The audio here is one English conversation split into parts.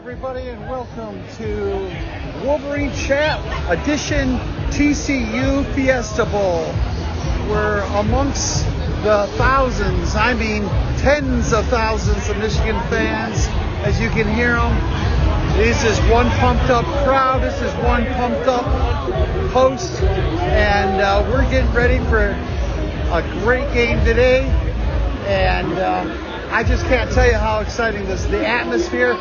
everybody, and welcome to Wolverine Chat Edition TCU Fiesta Bowl. We're amongst the thousands, I mean tens of thousands of Michigan fans. As you can hear them, this is one pumped up crowd, this is one pumped up host, and we're getting ready for a great game today. And I just can't tell you how exciting this is. The atmosphere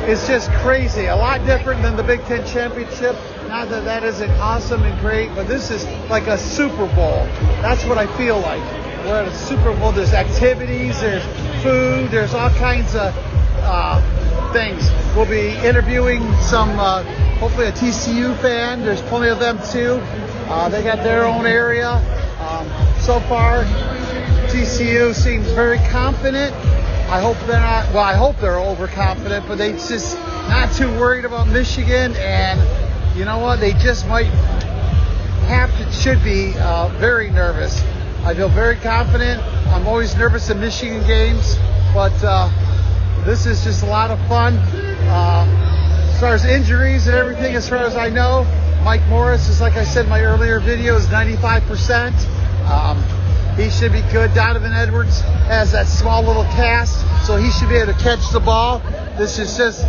is just crazy. A lot different than the Big Ten Championship. Not that that isn't awesome and great, but this is like a Super Bowl. That's what I feel like. We're at a Super Bowl. There's activities, there's food, there's all kinds of things. We'll be interviewing some, hopefully a TCU fan. There's plenty of them too. They got their own area. So far, TCU seems very confident. I hope they're not, well, I hope they're overconfident, but they just not too worried about Michigan. And you know what? They just might should be very nervous. I feel very confident. I'm always nervous in Michigan games, but this is just a lot of fun. As far as injuries and everything, as far as I know, Mike Morris is, like I said in my earlier video, is 95%. He should be good. Donovan Edwards has that small little cast, so he should be able to catch the ball. This is just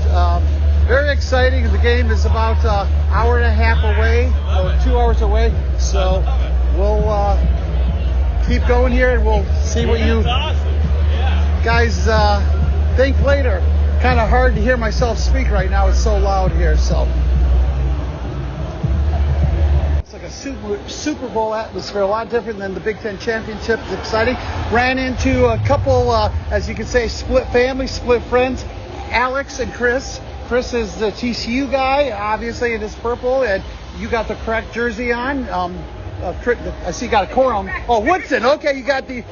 very exciting. The game is about an hour and a half away, or 2 hours away. So we'll keep going here, and we'll see what you guys think later. Kind of hard to hear myself speak right now. It's so loud here. So Super Bowl atmosphere, a lot different than the Big Ten Championship. It's exciting. Ran into a couple, as you can say, split family, split friends, Alex and Chris. Chris is the TCU guy, obviously, in his purple, and you got the correct jersey on. I see you got a core on. Oh, Woodson. Okay, you got the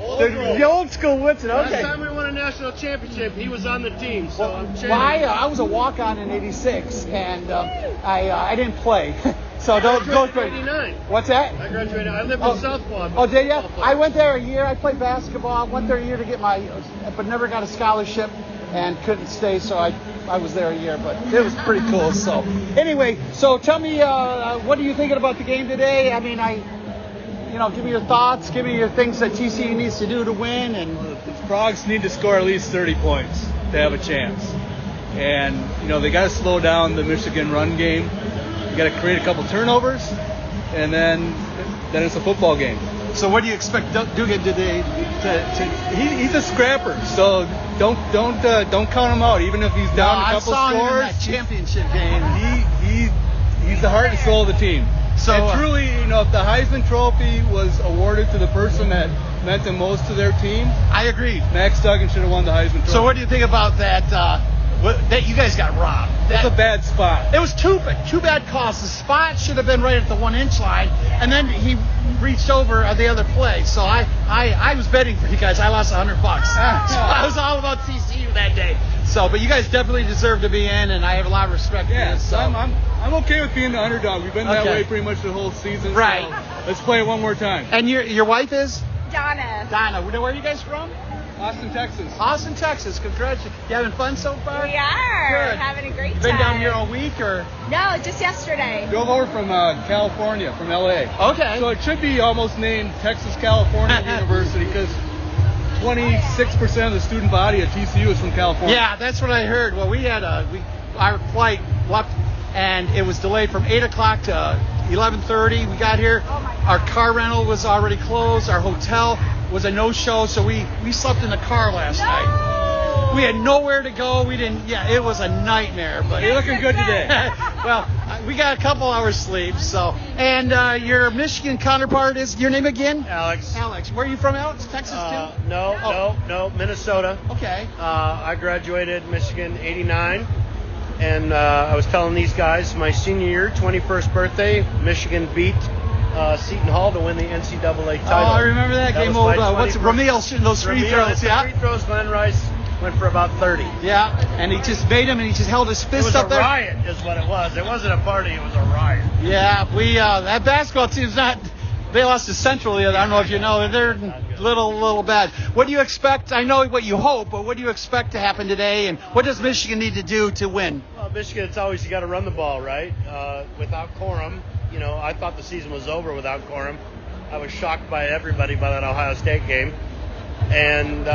old school Woodson. Okay. Last time we won a national championship, he was on the team. So I'm cheering. Well, I was a walk-on in '86, and I didn't play. So don't go for 89. What's that? I graduated. I lived in Southpaw. Oh, did you? I went there a year. I played basketball. Went there a year to get but never got a scholarship and couldn't stay. So I was there a year, but it was pretty cool. So anyway, so tell me, what are you thinking about the game today? I mean, give me your thoughts. Give me your things that TCU needs to do to win. And the Frogs need to score at least 30 points to have a chance. And they got to slow down the Michigan run game. Got to create a couple turnovers, and then it's a football game. So what do you expect Dugan today? He's a scrapper, so don't count him out. Even if he's down a couple I saw scores, him in that championship game. He's the heart and soul of the team. So and truly, if the Heisman Trophy was awarded to the person that meant the most to their team, I agree. Max Duggan should have won the Heisman Trophy. So what do you think about that? That you guys got robbed. That's a bad spot. It was two bad calls. The spot should have been right at the 1-inch line, and then he reached over the other play. So I was betting for you guys. I lost $100. So I was all about TCU that day. So, but you guys definitely deserve to be in, and I have a lot of respect for you. So I'm okay with being the underdog. We've been that way pretty much the whole season. Right. So let's play it one more time. And your wife is? Donna. Where are you guys from? Austin, Texas. Austin, Texas. Congratulations. You having fun so far? We are. Good. Having a great time. Been down here all week, or? No, just yesterday. Drove over from California, from LA. Okay. So it should be almost named Texas California University because 26% of the student body at TCU is from California. Yeah, that's what I heard. Well, we had our flight left, and it was delayed from 8 o'clock to 11:30. We got here. Our car rental was already closed. Our hotel was a no-show, so we slept in the car last night. We had nowhere to go. We didn't. Yeah, it was a nightmare. But you're looking good today. Well, we got a couple hours sleep. So, and your Michigan counterpart is your name again? Alex. Alex. Where are you from, Alex? Texas too? No, Minnesota. Okay. I graduated Michigan '89, and I was telling these guys my senior year, 21st birthday, Michigan beat Seton Hall to win the NCAA title. Oh, I remember that game. What's Ramil shooting those free throws? Yeah. Free throws. Glenn Rice went for about 30. Yeah, and he just made him, and he just held his fist up there. It was a riot, is what it was. It wasn't a party. It was a riot. Yeah, we that basketball team's not. They lost to Central the other. I don't know if you know. They're little bad. What do you expect? I know what you hope, but what do you expect to happen today? And what does Michigan need to do to win? Well, Michigan, it's always you got to run the ball, right? Without Corum, I thought the season was over without Corum. I was shocked by everybody by that Ohio State game. And,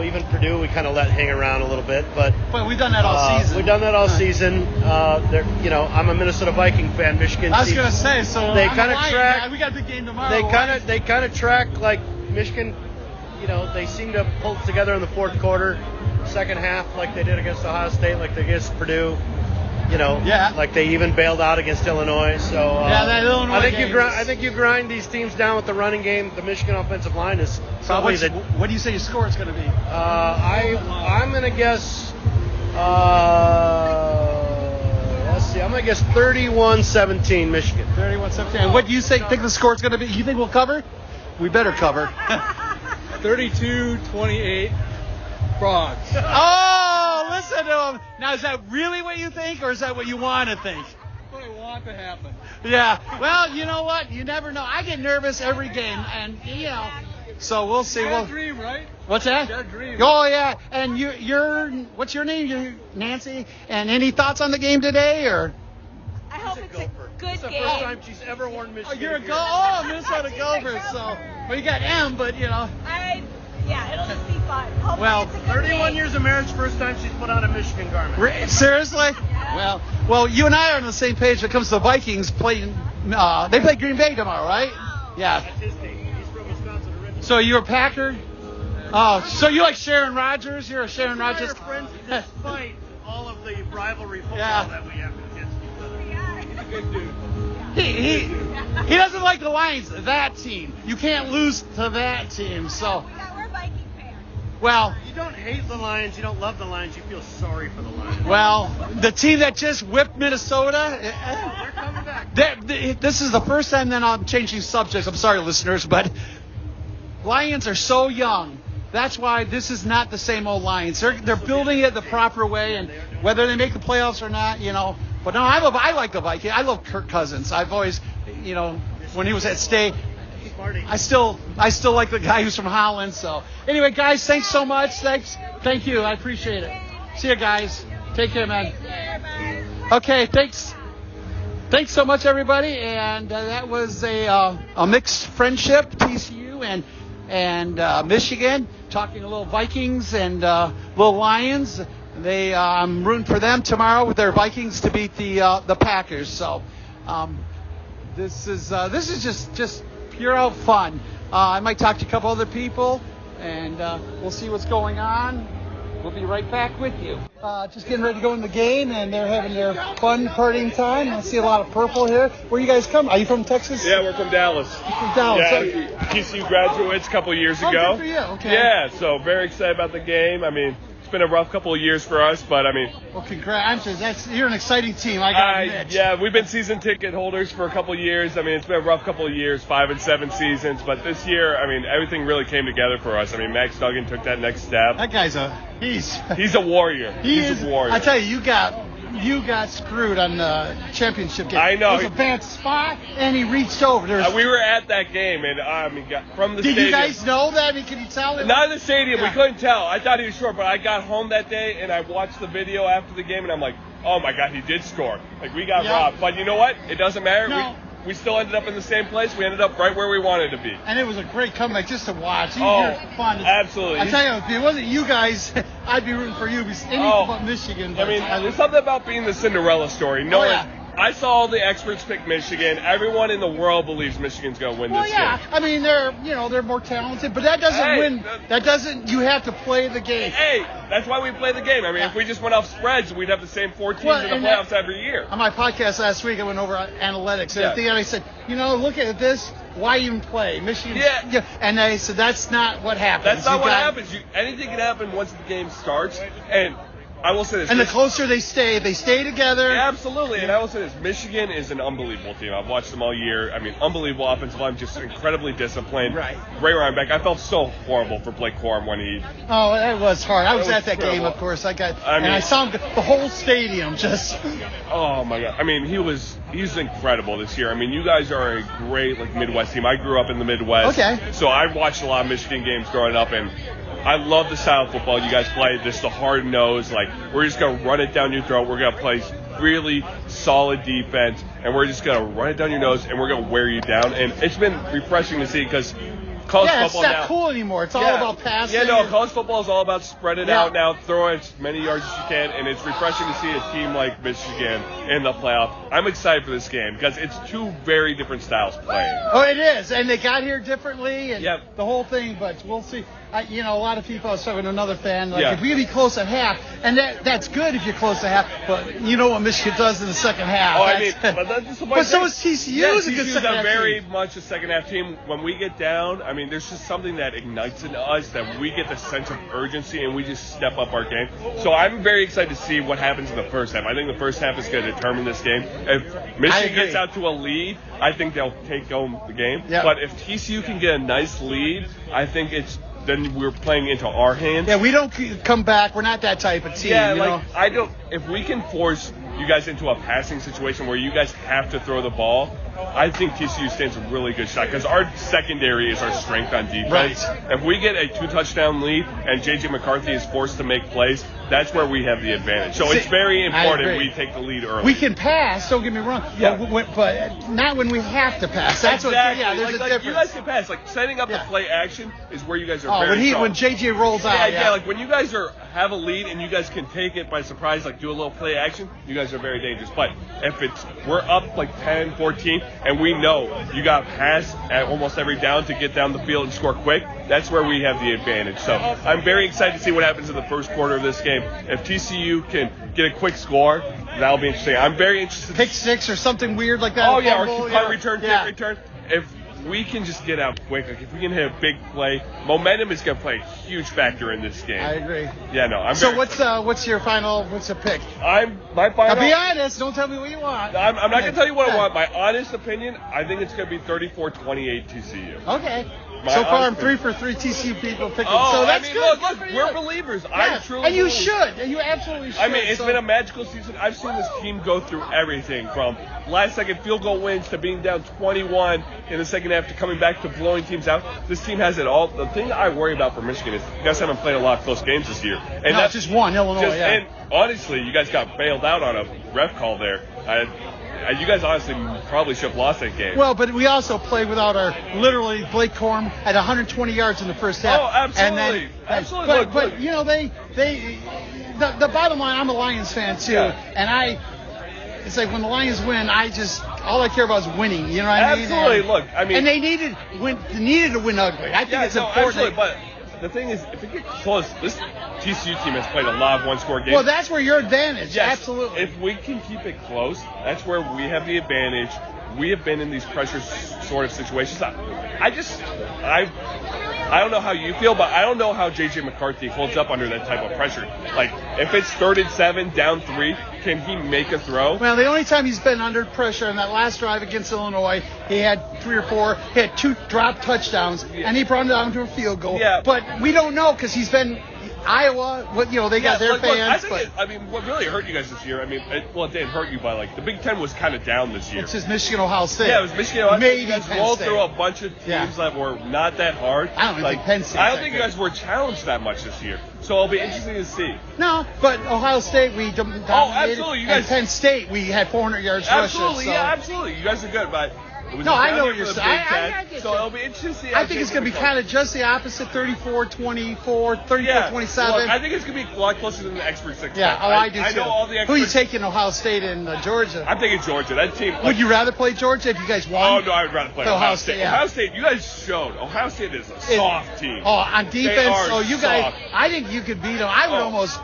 even Purdue, we kind of let hang around a little bit. But we've done that all season. We've done that all season. I'm a Minnesota Viking fan. Michigan. I was going to say, so they kind of track. We got a big game tomorrow. They kind of track like Michigan. They seem to pull it together in the fourth quarter, second half, like they did against Ohio State, like they against Purdue. Like they even bailed out against Illinois. So that Illinois I think you grind these teams down with the running game. The Michigan offensive line is probably what do you say your score is going to be? I'm going to guess. Let's see. I'm going to guess 31-17 Michigan. 31-17. And what do you think the score is going to be? You think we'll cover? We better cover. 32-28 Frogs. Oh, listen to him. Now, is that really what you think, or is that what you want to think? That's what I want to happen. Yeah. Well, you know what? You never know. I get nervous every game, and so we'll see. You got a dream, right? What's that? You got a dream. Oh yeah. And you're what's your name? You're Nancy. And any thoughts on the game today, or? I hope it's a good It's the game. first time she's ever worn Michigan. Oh, you're a Minnesota Gophers. So, well, you got M, but it'll just be fun. Hopefully Well, it's a good 31 game. years of marriage, first time she's put on a Michigan garment. Seriously? Yeah. Well, you and I are on the same page when it comes to the Vikings playing. They play Green Bay tomorrow, right? Yeah. That's his team. He's from Wisconsin originally. So you're a Packer? Oh, so you like Sharon Rodgers? You're a Sharon Rodgers. Friends, despite all of the rivalry football that we have against each other. He's a good dude. He doesn't like the Lions. That team. You can't lose to that team. So, We're Viking fans. well, You don't hate the Lions. You don't love the Lions. You feel sorry for the Lions. the team that just whipped Minnesota. They're coming back. This is the first time that I'm changing subjects. I'm sorry, listeners, but Lions are so young. That's why this is not the same old Lions. They're building it the proper way, and whether they make the playoffs or not, But no, I like the Vikings. I love Kirk Cousins. I've always, when he was at State, I still like the guy who's from Holland. So anyway, guys, thanks so much. Thank you. I appreciate it. See you guys. Take care, man. Okay, thanks. Thanks so much, everybody. And that was a mixed friendship, TCU and Michigan, talking a little Vikings and little Lions. I'm rooting for them tomorrow with their Vikings to beat the Packers. So this is just pure out fun. I might talk to a couple other people, and we'll see what's going on. We'll be right back with you. Just getting ready to go in the game, and they're having their fun partying time. I see a lot of purple here. Where you guys come? Are you from Texas? Yeah, we're from Dallas. You're from Dallas. Yeah, TCU graduates a couple of years ago. Good for you. Okay. Yeah, so very excited about the game. I mean, it's been a rough couple of years for us, but I mean. Well, congrats. You're an exciting team. I got to admit. Yeah, we've been season ticket holders for a couple of years. I mean, it's been a rough couple of years, 5 and 7 seasons, but this year, I mean, everything really came together for us. I mean, Max Duggan took that next step. That guy's He's a warrior. He's a warrior. I tell you, you got screwed on the championship game. I know. It was a bad spot, and he reached over. We were at that game, and from the stadium. Did you guys know that? I mean, can you tell him? Not in the stadium. Yeah. We couldn't tell. I thought he was short, but I got home that day, and I watched the video after the game, and I'm like, oh, my God, he did score. Like, we got robbed. But you know what? It doesn't matter. No. We still ended up in the same place. We ended up right where we wanted to be. And it was a great comeback just to watch. Oh, fun. absolutely. I tell you, if it wasn't you guys, I'd be rooting for you. Anything but Michigan. I mean, there's something about being the Cinderella story. I saw all the experts pick Michigan. Everyone in the world believes Michigan's going to win this game. I mean, they're more talented, but that doesn't win. That doesn't. You have to play the game. Hey, that's why we play the game. I mean, if we just went off spreads, we'd have the same 4 teams in the playoffs every year. On my podcast last week, I went over analytics, and at the end, I said, look at this. Why even play Michigan? Yeah. And I said that's not what happens. That's not what happens. Anything can happen once the game starts, and I will say this. And the closer they stay together. Yeah, absolutely. And I will say this. Michigan is an unbelievable team. I've watched them all year. I mean, unbelievable offensive line, just incredibly disciplined. Right. Great running back. I felt so horrible for Blake Corum when he... Oh, that was hard. I was at that terrible. game, of course. And I saw him, the whole stadium just... Oh, my God. I mean, he's incredible this year. I mean, you guys are a great, Midwest team. I grew up in the Midwest. Okay. So I watched a lot of Michigan games growing up, and I love the style of football you guys play. Just the hard nose, we're just going to run it down your throat. We're going to play really solid defense, and we're just going to run it down your nose, and we're going to wear you down. And it's been refreshing to see because college football it's not now, cool anymore. It's all about passing. Yeah, no, college football is all about spread it out now, throw as many yards as you can, and it's refreshing to see a team like Michigan in the playoff. I'm excited for this game because it's two very different styles playing. Oh, it is, and they got here differently, and Yep. the whole thing, but we'll see. A lot of people, I was talking to another fan, Yeah. if we can be close at half, and that's good if you're close at half, but you know what Michigan does in the second half. Oh, I mean, but that's the but so is TCU. Yeah, is a good TCU's second a half very team. much a second half team. When we get down, I mean, there's just something that ignites in us that we get the sense of urgency and we just step up our game. So I'm very excited to see what happens in the first half. I think the first half is going to determine this game. If Michigan gets out to a lead, I think they'll take home the game. Yep. But if TCU can get a nice lead, I think then we're playing into our hands. Yeah, we don't come back. We're not that type of team. Yeah, you know? I don't. If we can force you guys into a passing situation where you guys have to throw the ball, I think TCU stands a really good shot because our secondary is our strength on defense. Right. If we get a 2-touchdown lead and J.J. McCarthy is forced to make plays, that's where we have the advantage. So it's very important we take the lead early. We can pass, don't get me wrong, but not when we have to pass. That's exactly. there's a difference. You guys can pass. Setting up the play action is where you guys are very strong. When J.J. rolls out. Yeah, when you guys have a lead and you guys can take it by surprise, do a little play action, you guys are very dangerous. But if we're up 10, 14, and we know you got pass at almost every down to get down the field and score quick, that's where we have the advantage. So I'm very excited to see what happens in the first quarter of this game. If TCU can get a quick score, that'll be interesting. I'm very interested. Pick six or something weird like that. Oh, yeah, or punt return, kick return. If we can just get out quick, if we can hit a big play, momentum is going to play a huge factor in this game. I agree. Yeah, no. What's your final? What's your pick? My final. Now be honest. Don't tell me what you want. I'm not going to tell you what I want. My honest opinion, I think it's going to be 34-28 TCU. Okay. So far, I'm 3 for 3 TCU people picking. Oh, so that's good. Look, we're believers. Yeah. I truly and you believe. should. And you absolutely should. I mean, it's been a magical season. I've seen this team go through everything from last-second field goal wins to being down 21 in the second half to coming back to blowing teams out. This team has it all. The thing I worry about for Michigan is you guys haven't played a lot of close games this year. And that's just one, Illinois, And honestly, you guys got bailed out on a ref call there. You guys honestly probably should have lost that game. Well, but we also played without literally Blake Corum at 120 yards in the first half. Oh, absolutely. And then, absolutely. But the bottom line, I'm a Lions fan too, and it's like when the Lions win, all I care about is winning. You know what I mean? Absolutely. And they needed to win ugly. I think it's important. Absolutely, but the thing is, if it gets close, this TCU team has played a lot of one-score games. Well, that's where your advantage. Yes, absolutely. If we can keep it close, that's where we have the advantage. We have been in these pressure sort of situations. I don't know how you feel, but I don't know how J.J. McCarthy holds up under that type of pressure. If it's 3rd and 7, down 3, can he make a throw? Well, the only time he's been under pressure in that last drive against Illinois, he had 3 or 4, he had 2 drop touchdowns, and he brought it down to a field goal. Yeah. But we don't know because he's been Iowa. They got their fans. What really hurt you guys this year, it didn't hurt you, but the Big Ten was kind of down this year. It's just Michigan, Ohio State. Yeah, it was Michigan, Ohio State. Maybe You guys Penn rolled State. through a bunch of teams that were not that hard. I don't think Penn State. I don't think you guys were challenged that much this year. So it'll be interesting to see. No, but Ohio State, we dominated. Oh, absolutely. You guys, and Penn State, we had 400 yards rushing. Absolutely, absolutely. You guys are good, but No, I know what you're saying. I get so you. it'll be interesting to see. I think it's going to be kind of just the opposite, 34-24, 34-27. Look, I think it's going to be a lot closer than the experts expect. Yeah, I do too. I know all the experts. Who are you taking, Ohio State and Georgia? I'm taking Georgia. That team. Would you rather play Georgia if you guys won? Oh, no, I would rather play Ohio State. Yeah. Ohio State, you guys showed. Ohio State is a soft team. Oh, on defense? You guys, soft. I think you could beat them. I would almost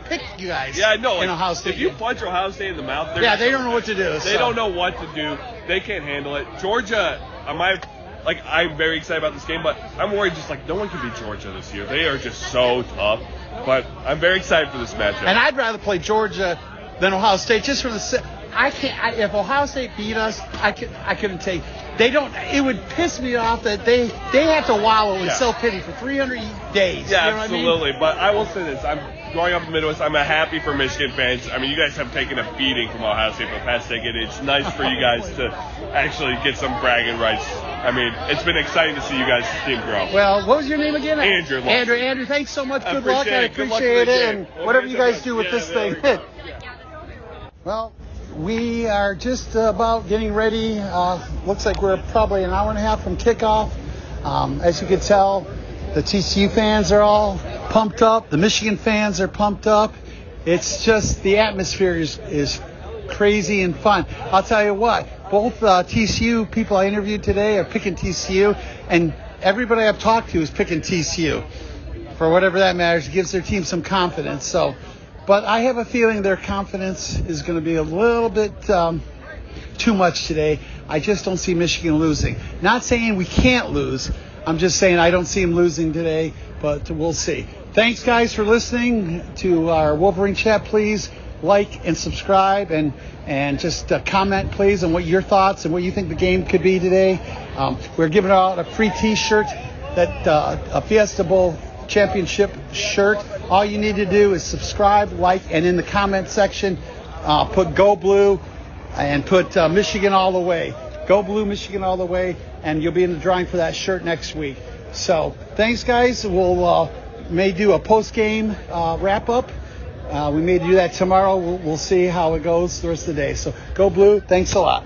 pick you guys. Yeah, I know. In Ohio State. If you punch Ohio State in the mouth, they don't know what to do. They don't know what to do. They can't handle it. Georgia, my like, I'm very excited about this game, but I'm worried just, like, no one can beat Georgia this year. They are just so tough. But I'm very excited for this matchup. And I'd rather play Georgia than Ohio State just for the if Ohio State beat us, I couldn't take. They don't. It would piss me off that they have to wallow in self-pity for 300 days. Yeah, you know absolutely. What I mean? But I will say this: I'm growing up in the Midwest. I'm happy for Michigan fans. I mean, you guys have taken a beating from Ohio State for the past decade. It's nice for you guys to actually get some bragging rights. I mean, it's been exciting to see you guys' team grow. Well, what was your name again? Andrew. Andrew, thanks so much. Good luck. I Good luck appreciate it. game. And whatever you guys do with this thing. Well, we are just about getting ready. Looks like we're probably an hour and a half from kickoff. As you can tell, the TCU fans are all pumped up. The Michigan fans are pumped up. It's just the atmosphere is crazy and fun. I'll tell you what, both TCU people I interviewed today are picking TCU, and everybody I've talked to is picking TCU. For whatever that matters, it gives their team some confidence. But I have a feeling their confidence is going to be a little bit too much today. I just don't see Michigan losing. Not saying we can't lose. I'm just saying I don't see them losing today, but we'll see. Thanks, guys, for listening to our Wolverine Chat. Please like and subscribe and just comment, please, on what your thoughts and what you think the game could be today. We're giving out a free T-shirt, a Fiesta Bowl championship shirt. All you need to do is subscribe, like, and in the comment section, put Go Blue and put Michigan all the way. Go Blue, Michigan all the way, and you'll be in the drawing for that shirt next week. So thanks, guys. We'll may do a post-game wrap-up. We may do that tomorrow. We'll see how it goes the rest of the day. So Go Blue. Thanks a lot.